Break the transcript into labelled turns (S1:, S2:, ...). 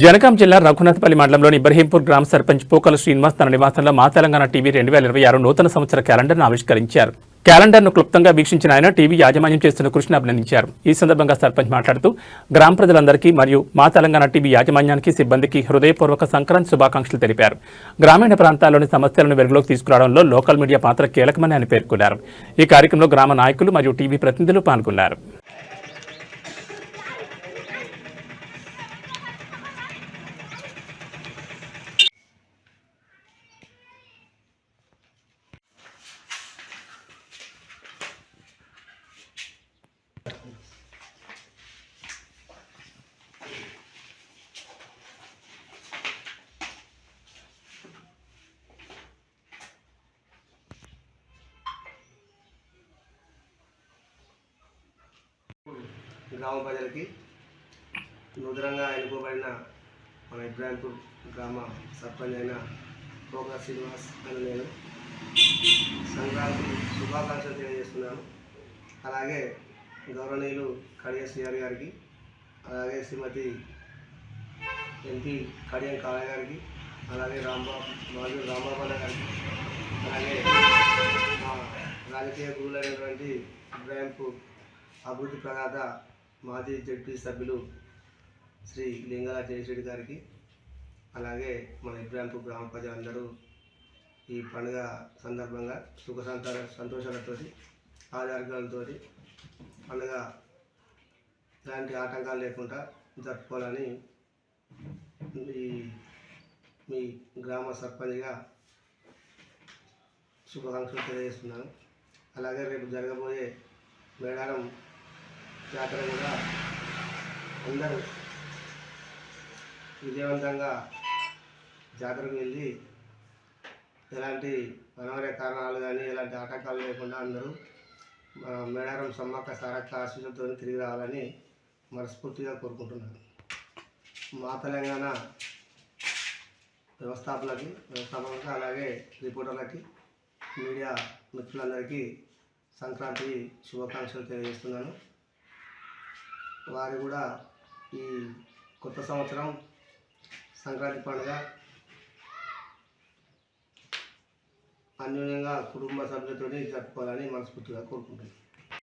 S1: జనగాం జిల్లా రఘునాథపల్లి మండలంలోని ఇబ్రహీంపూర్ గ్రామ సర్పంచ్ పోకల శ్రీనివాస్ తన నివాసంలో మా తెలంగాణ టీవీ 2026 నూతన సంవత్సర క్యాలెండర్ను ఆవిష్కరించారు. క్యాలెండర్ను క్లుప్తంగా వీక్షించిన ఆయన టీవీ యాజమాన్యం చేస్తున్న కృషిని అభినందించారు. ఈ సందర్భంగా సర్పంచ్ మాట్లాడుతూ గ్రామ ప్రజలందరికీ మరియు మా తెలంగాణ టీవీ యాజమాన్యానికి సిబ్బందికి హృదయపూర్వక సంక్రాంతి శుభాకాంక్షలు తెలిపారు. గ్రామీణ ప్రాంతాల్లోని సమస్యలను వెలుగులోకి తీసుకురావడంలో లోకల్ మీడియా పాత్ర కీలకమని ఆయన పేర్కొన్నారు. ఈ కార్యక్రమంలో గ్రామ నాయకులు మరియు టీవీ ప్రతినిధులు పాల్గొన్నారు.
S2: గ్రామ ప్రజలకి నూతనంగా ఎన్నుకోబడిన మన ఇబ్రాహీంపూర్ గ్రామ సర్పంచ్ అయిన పోకల శ్రీనివాస్ అని నేను సంక్రాంతి శుభాకాంక్షలు తెలియజేస్తున్నాను. అలాగే గౌరవనీయులు కడియం శ్రీహరి గారికి, అలాగే శ్రీమతి ఎంపీ కడియం కాళయ్య గారికి, అలాగే రాంబాబు గారికి, అలాగే మా రాజకీయ గురువులైనటువంటి ఇబ్రాహీంపూర్ అభివృద్ధి ప్రదాత మాజీ జడ్పీ సభ్యులు శ్రీ లింగాల జయశ్రెడ్డి గారికి, అలాగే మన ఇబ్రాహీంపూర్ గ్రామ ప్రజలందరూ ఈ పండుగ సందర్భంగా సుఖ సంతోషాలతో ఆరోగ్యాలతో పండుగ ఎలాంటి ఆటంకాలు లేకుండా జరుపుకోవాలని మీ గ్రామ సర్పంచ్గా శుభాకాంక్షలు తెలియజేస్తున్నాను. అలాగే రేపు జరగబోయే మేడారం జాతర కూడా అందరూ విజయవంతంగా జాతరకు వెళ్ళి ఎలాంటి అనారోగ్య కారణాలు కానీ ఎలాంటి ఆటంకాలు లేకుండా అందరూ మేడారం సమ్మక్క సారక్క ఆశీస్సులతో తిరిగి రావాలని మనస్ఫూర్తిగా కోరుకుంటున్నాను. మా తెలంగాణ వ్యవస్థాపకులకు అలాగే రిపోర్టర్లకి, మీడియా మిత్రులందరికీ సంక్రాంతి శుభాకాంక్షలు తెలియజేస్తున్నాను. వారు కూడా ఈ కొత్త సంవత్సరం సంక్రాంతి పండుగ అన్యోన్యంగా కుటుంబ సభ్యులతో జరుపుకోవాలని మనస్ఫూర్తిగా కోరుకుంటున్నాను.